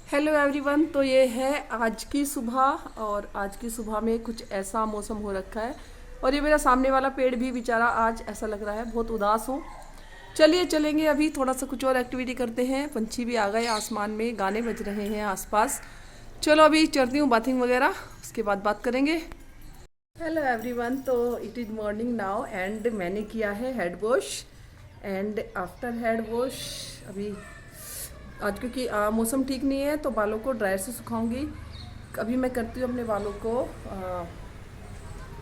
Hello everyone. तो ये है आज की सुबह और आज की सुबह में कुछ ऐसा मौसम हो रखा है और ये मेरा सामने वाला पेड़ भी बेचारा आज ऐसा लग रहा है बहुत उदास हो। चलिए चलेंगे, अभी थोड़ा सा कुछ और एक्टिविटी करते हैं। पंछी भी आ गए आसमान में, गाने बज रहे हैं आसपास। चलो अभी चलती हूँ बाथिंग वगैरह, उसके बाद बात करेंगे। हेलो एवरीवन, तो it is morning now and मैंने किया है head wash and after head wash अभी आज क्योंकि मौसम ठीक नहीं है तो बालों को ड्रायर से सुखाऊंगी। अभी मैं करती हूँ अपने बालों को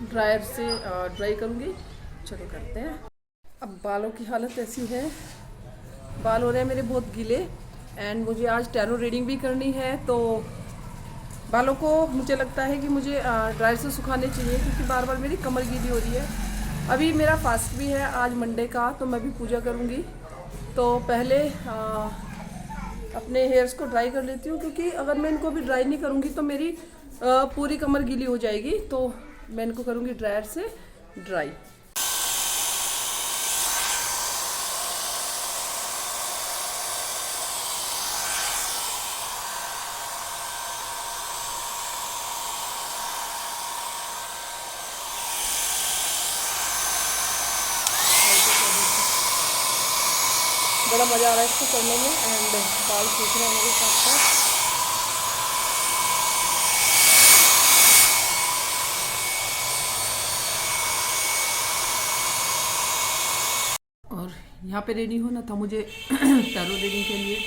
ड्रायर से ड्राई करूँगी। चलो करते हैं। अब बालों की हालत ऐसी है, बाल हो रहे हैं मेरे बहुत गीले एंड मुझे आज टैरो रीडिंग भी करनी है तो बालों को मुझे लगता है कि मुझे ड्रायर से सुखाने चाहिए क्योंकि बार बार मेरी कमर गीली हो रही है। अभी मेरा फास्ट भी है आज मंडे का, तो मैं भी पूजा करूँगी तो पहले अपने हेयर्स को ड्राई कर लेती हूँ क्योंकि अगर मैं इनको भी ड्राई नहीं करूँगी तो मेरी पूरी कमर गीली हो जाएगी। तो मैं इनको करूँगी ड्रायर से ड्राई। बड़ा मज़ा आ रहा है इसको करने में एंड बाल खींच रहे हैं मेरे साथ साथ। और यहाँ पे रेडी होना था मुझे टैरो रीडिंग के लिए।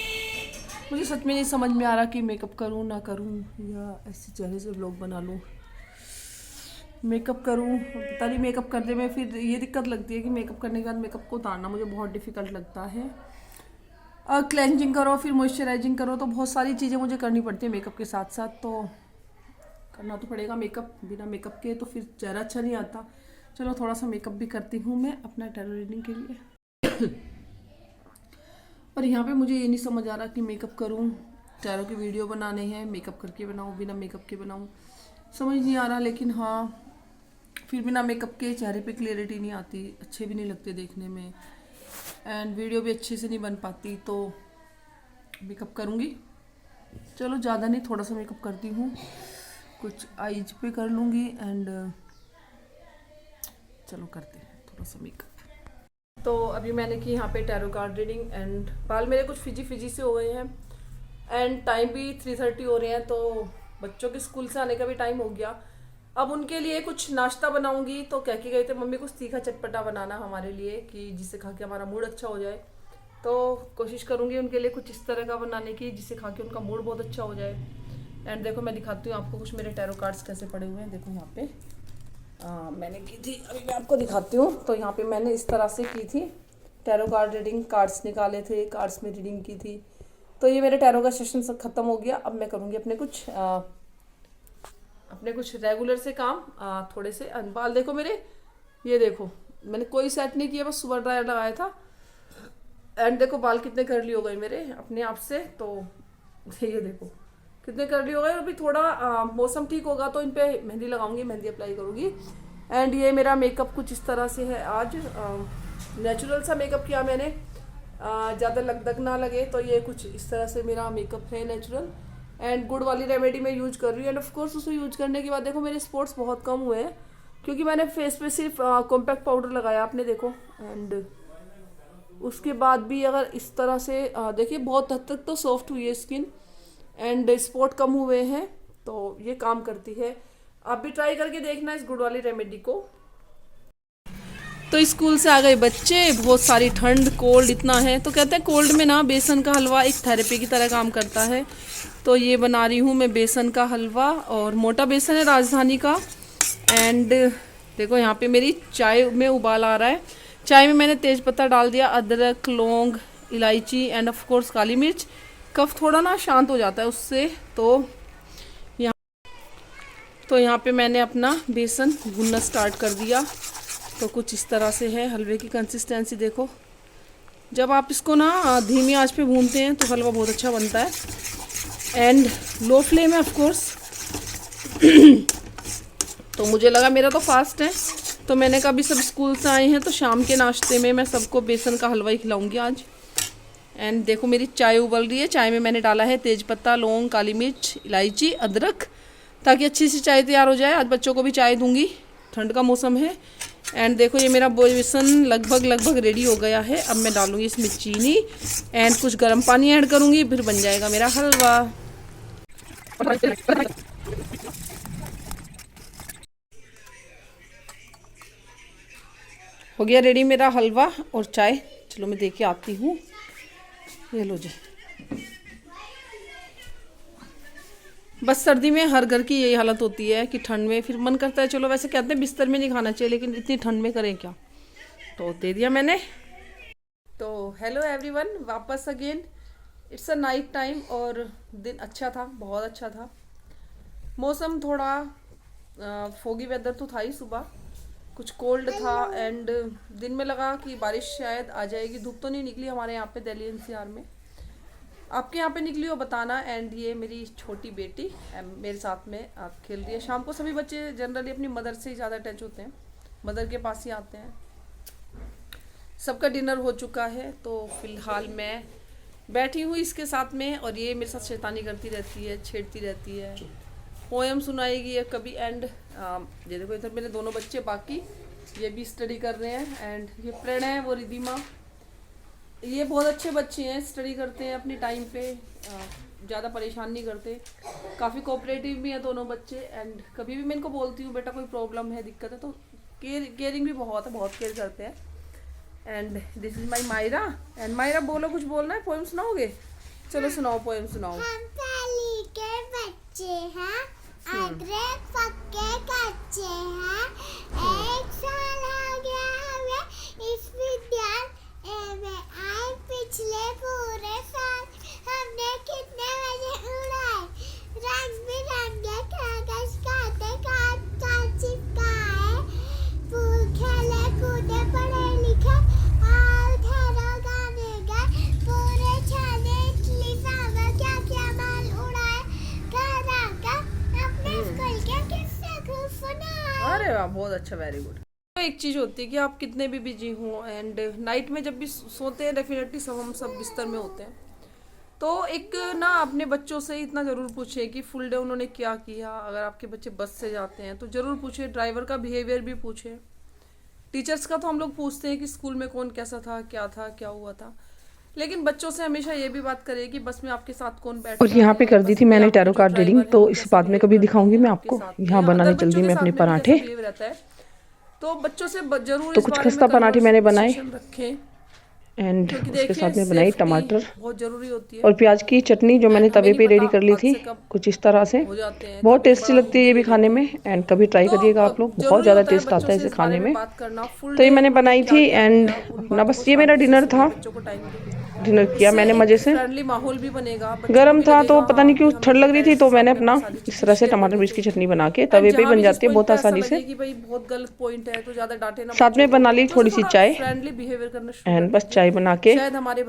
मुझे सच में नहीं समझ में आ रहा कि मेकअप करूँ ना करूँ या ऐसे चेहरे से व्लॉग बना लूँ। मेकअप करूँ, पता नहीं मेकअप करने में फिर ये दिक्कत लगती है कि मेकअप करने के बाद मेकअप को उतारना मुझे बहुत डिफ़िकल्ट लगता है। क्लेंजिंग करो फिर मॉइस्चराइजिंग करो तो बहुत सारी चीज़ें मुझे करनी पड़ती है मेकअप के साथ साथ, तो करना तो पड़ेगा मेकअप। बिना मेकअप के तो फिर चेहरा अच्छा नहीं आता। चलो थोड़ा सा मेकअप भी करती हूँ मैं अपना टैरो रीडिंग के लिए। और यहाँ पे मुझे ये नहीं समझ आ रहा कि मेकअप करूँ, टैरो की वीडियो बनाने हैं, मेकअप करके बनाऊँ बिना मेकअप के बनाऊँ, समझ नहीं आ रहा। लेकिन हाँ, फिर बिना मेकअप के चेहरे पे क्लियरिटी नहीं आती, अच्छे भी नहीं लगते देखने में एंड वीडियो भी अच्छे से नहीं बन पाती, तो मेकअप करूँगी। चलो ज़्यादा नहीं, थोड़ा सा मेकअप करती हूँ, कुछ आईज पे कर लूँगी एंड चलो करते हैं थोड़ा सा मेकअप। तो अभी मैंने की यहाँ पे टैरो कार्ड रीडिंग एंड बाल मेरे कुछ फिजी फिजी से हो गए हैं एंड टाइम भी 3:30 हो रहे हैं, तो बच्चों के स्कूल से आने का भी टाइम हो गया। अब उनके लिए कुछ नाश्ता बनाऊंगी, तो कह के गए थे मम्मी कुछ तीखा चटपटा बनाना हमारे लिए कि जिससे खा के हमारा मूड अच्छा हो जाए। तो कोशिश करूंगी उनके लिए कुछ इस तरह का बनाने की जिससे खा के उनका मूड बहुत अच्छा हो जाए। एंड देखो मैं दिखाती हूँ आपको कुछ मेरे टैरो कार्ड्स कैसे पड़े हुए हैं। देखो यहाँ पे मैंने की थी, अभी मैं आपको दिखाती हूँ। तो यहाँ पे मैंने इस तरह से की थी टैरो कार्ड रीडिंग, कार्ड्स निकाले थे, कार्ड्स में रीडिंग की थी। तो ये मेरे टैरो का सेशन सब खत्म हो गया। अब मैं करूँगी अपने कुछ रेगुलर से काम। थोड़े से बाल देखो मेरे, ये देखो मैंने कोई सेट नहीं किया, बस सुबह ड्रायर लगाया था एंड देखो बाल कितने कर्ली हो गए मेरे अपने आप से। तो ये देखो कितने कर्ली हो गए। अभी थोड़ा मौसम ठीक होगा तो इन पे मेहंदी लगाऊंगी, मेहंदी अप्लाई करूंगी। एंड ये मेरा मेकअप कुछ इस तरह से है आज। नेचुरल सा मेकअप किया मैंने, ज़्यादा लगदग ना लगे, तो ये कुछ इस तरह से मेरा मेकअप है नेचुरल। एंड गुड़ वाली रेमेडी मैं यूज कर रही हूँ एंड ऑफ कोर्स उसे यूज करने के बाद देखो मेरे स्पॉट्स बहुत कम हुए हैं क्योंकि मैंने फेस पे सिर्फ कॉम्पैक्ट पाउडर लगाया आपने देखो। एंड उसके बाद भी अगर इस तरह से देखिए बहुत हद तक तो सॉफ्ट हुई है स्किन एंड स्पॉट कम हुए हैं, तो ये काम करती है। आप भी ट्राई करके देखना इस गुड़ वाली रेमेडी को। तो स्कूल से आ गए बच्चे, बहुत सारी ठंड, कोल्ड इतना है, तो कहते हैं कोल्ड में ना बेसन का हलवा एक थेरेपी की तरह काम करता है। तो ये बना रही हूँ मैं बेसन का हलवा और मोटा बेसन है राजधानी का। एंड देखो यहाँ पे मेरी चाय में उबाल आ रहा है। चाय में मैंने तेज पत्ता डाल दिया, अदरक, लौंग, इलायची एंड ऑफ कोर्स काली मिर्च। कफ थोड़ा ना शांत हो जाता है उससे। तो यहाँ पे मैंने अपना बेसन भूनना स्टार्ट कर दिया। तो कुछ इस तरह से है हलवे की कंसिस्टेंसी देखो। जब आप इसको ना धीमी आंच पे भूनते हैं तो हलवा बहुत अच्छा बनता है एंड लो फ्लेम है ऑफ कोर्स। तो मुझे लगा मेरा तो फास्ट है, तो मैंने कहा अभी सब स्कूल से आए हैं तो शाम के नाश्ते में मैं सबको बेसन का हलवा ही खिलाऊंगी आज। एंड देखो मेरी चाय उबल रही है। चाय में मैंने डाला है तेज़पत्ता, लौंग, काली मिर्च, इलायची, अदरक, ताकि अच्छी सी चाय तैयार हो जाए। आज बच्चों को भी चाय दूंगी, ठंड का मौसम है। एंड देखो ये मेरा बेसन लगभग रेडी हो गया है। अब मैं डालूंगी इसमें चीनी एंड कुछ गर्म पानी ऐड करूंगी, फिर बन जाएगा मेरा हलवा। हो गया रेडी मेरा हलवा और चाय। चलो मैं देके आती हूँ। ये लो जी। बस सर्दी में हर घर की यही हालत होती है कि ठंड में फिर मन करता है, चलो वैसे कहते हैं बिस्तर में नहीं खाना चाहिए, लेकिन इतनी ठंड में करें क्या, तो दे दिया मैंने। तो हेलो एवरीवन, वापस again. It's a night time और दिन अच्छा था, बहुत अच्छा था। मौसम थोड़ा फोगी वेदर तो था ही, सुबह कुछ कोल्ड था एंड दिन में लगा कि बारिश शायद आ जाएगी। धूप तो नहीं निकली हमारे यहाँ पे दिल्ली एनसीआर में। आपके यहाँ पे निकली हो बताना। एंड ये मेरी छोटी बेटी मेरे साथ में खेल रही है। शाम को सभी बच्चे जनरली अपनी मदर से ही ज़्यादा अटैच होते हैं, मदर के पास ही आते हैं। सबका डिनर हो चुका है, तो फिलहाल मैं बैठी हूँ इसके साथ में, और ये मेरे साथ शैतानी करती रहती है, छेड़ती रहती है, पोएम सुनाएगी या कभी। एंड ये देखो इधर मेरे दोनों बच्चे बाकी ये भी स्टडी कर रहे हैं। एंड ये प्रणय, वो रिधिमा, ये बहुत अच्छे बच्चे हैं, स्टडी करते हैं अपनी टाइम पे, ज़्यादा परेशान नहीं करते, काफ़ी कोऑपरेटिव भी हैं दोनों बच्चे। एंड कभी भी मैं इनको बोलती हूँ बेटा कोई प्रॉब्लम है, दिक्कत है, तो केयरिंग भी बहुत है, बहुत केयर करते हैं। And this is my Myra. And Myra बोलो, कुछ बोलना है, पोएम सुनाओगे? चलो सुनाओ, पोएम सुनाओ। हम पहली के बच्चे हैं, अगले पक्के कच्चे हैं, एक साल आ गया हमें इस विद्यालय में आए। पिछले पूरे साल हमने कितने बजे उड़ाए, रंग बिरंगे कागज काटे काट चिपकाए, फूल खेले कूदे पढ़े लिखे और घरों गाने गए, पूरे छाने इडली सांभर क्या क्या माल उड़ाए, घर आकर अपने स्कूल के किस्से खूब सुनाए। अरे वाह, बहुत अच्छा, वेरी गुड। एक चीज़ होती है कि आप कितने भी बिजी हों एंड नाइट में जब भी सोते हैं, डेफिनेटली हम सब बिस्तर में होते हैं, तो एक ना अपने बच्चों से इतना ज़रूर पूछें कि फुल डे उन्होंने क्या किया। अगर आपके बच्चे बस से जाते हैं तो ज़रूर पूछें, ड्राइवर का बिहेवियर भी पूछें। टीचर्स का तो हम लोग पूछते हैं कि स्कूल में कौन कैसा था, क्या हुआ था, लेकिन बच्चों से हमेशा ये भी बात करें कि बस में आपके साथ कौन बैठा है। और यहाँ पे कर दी थी मैंने टैरो कार्ड रीडिंग, तो इस बाद में कभी दिखाऊंगी मैं आपको। यहाँ बनाने चल दी मैं अपने पराठे, तो बच्चों से जरूर तो कुछ खस्ता पराठे मैंने बनाए रखें। एंड उसके साथ में बनाई टमाटर बहुत जरूरी होती है, और प्याज की चटनी जो मैंने तवे पे रेडी कर ली थी, कुछ इस तरह से। बहुत टेस्टी लगती है ये भी खाने में, एंड कभी ट्राई करिएगा आप लोग, बहुत ज़्यादा टेस्ट आता है इसे खाने में। तो ये मैंने बनाई थी एंड ना, बस ये मेरा डिनर था। डिनर किया मैंने मज़े से, फ्रेंडली माहौल भी बनेगा, गर्म था तो पता नहीं क्यों ठंड लग रही थी, तो मैंने अपना इस तरह से टमाटर मिर्च की चटनी बना के तवे पे ही बन जाती है बहुत आसानी से। बहुत गलत पॉइंट है तो ज्यादा डांटे ना, साथ में बना ली थोड़ी सी चाय फ्रेंडली बिहेवियर करना एंड बस चाय बना के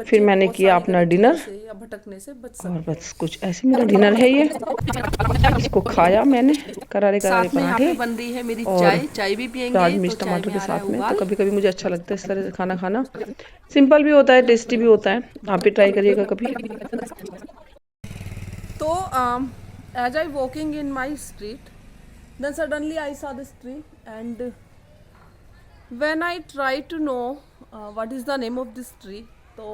फिर मैंने किया अपना डिनर, भटकने से बच और बस कुछ ऐसे मेरा डिनर है ये। इसको खाया मैंने, करारे करारे पराठे बन रही है मेरी और चाय भी पियेंगे प्याज मिर्च टमाटर के साथ में। तो कभी कभी मुझे अच्छा लगता है इस तरह से खाना खाना, सिंपल भी होता है, टेस्टी भी होता है। आप भी ट्राई करिएगा कभी। तो as I walking in my street, then suddenly I saw this tree, and when I tried to know what is the name of this tree, तो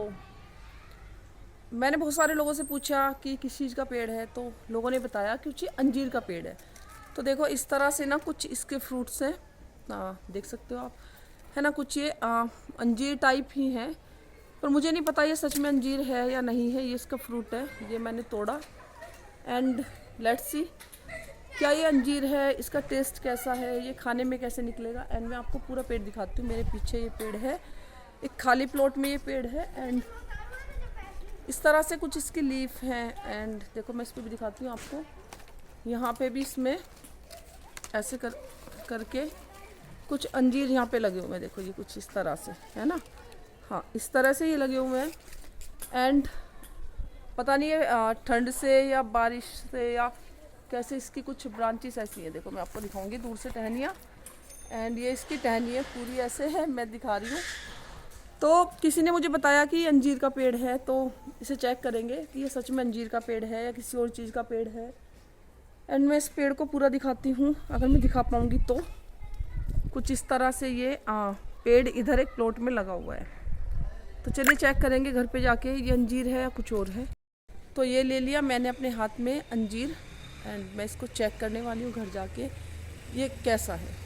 मैंने बहुत सारे लोगों से पूछा कि किस चीज़ का पेड़ है, तो लोगों ने बताया कि ये अंजीर का पेड़ है। तो देखो इस तरह से ना कुछ इसके फ्रूट्स हैं, देख सकते हो आप, है ना, कुछ ये अंजीर टाइप ही हैं, पर मुझे नहीं पता ये सच में अंजीर है या नहीं है। ये इसका फ्रूट है, ये मैंने तोड़ा एंड लेट्स सी क्या ये अंजीर है, इसका टेस्ट कैसा है, ये खाने में कैसे निकलेगा। एंड मैं आपको पूरा पेड़ दिखाती हूँ। मेरे पीछे ये पेड़ है, एक खाली प्लॉट में ये पेड़ है, एंड इस तरह से कुछ इसकी लीफ हैं। एंड देखो मैं इस पर भी दिखाती हूँ आपको, यहाँ पे भी इसमें ऐसे करके कुछ अंजीर यहाँ पे लगे हुए हैं। देखो ये कुछ इस तरह से है ना, हाँ इस तरह से ये लगे हुए हैं। एंड पता नहीं है ठंड से या बारिश से या कैसे इसकी कुछ ब्रांचेस ऐसी हैं। देखो मैं आपको दिखाऊंगी दूर से टहनियाँ, एंड ये इसकी टहनी है पूरी ऐसे है, मैं दिखा रही हूँ। तो किसी ने मुझे बताया कि अंजीर का पेड़ है, तो इसे चेक करेंगे कि ये सच में अंजीर का पेड़ है या किसी और चीज़ का पेड़ है। एंड मैं इस पेड़ को पूरा दिखाती हूँ, अगर मैं दिखा पाऊँगी तो। कुछ इस तरह से ये पेड़ इधर एक प्लॉट में लगा हुआ है। तो चलिए चेक करेंगे घर पे जाके ये अंजीर है या कुछ और है। तो ये ले लिया मैंने अपने हाथ में अंजीर, एंड मैं इसको चेक करने वाली हूँ घर जाके ये कैसा है।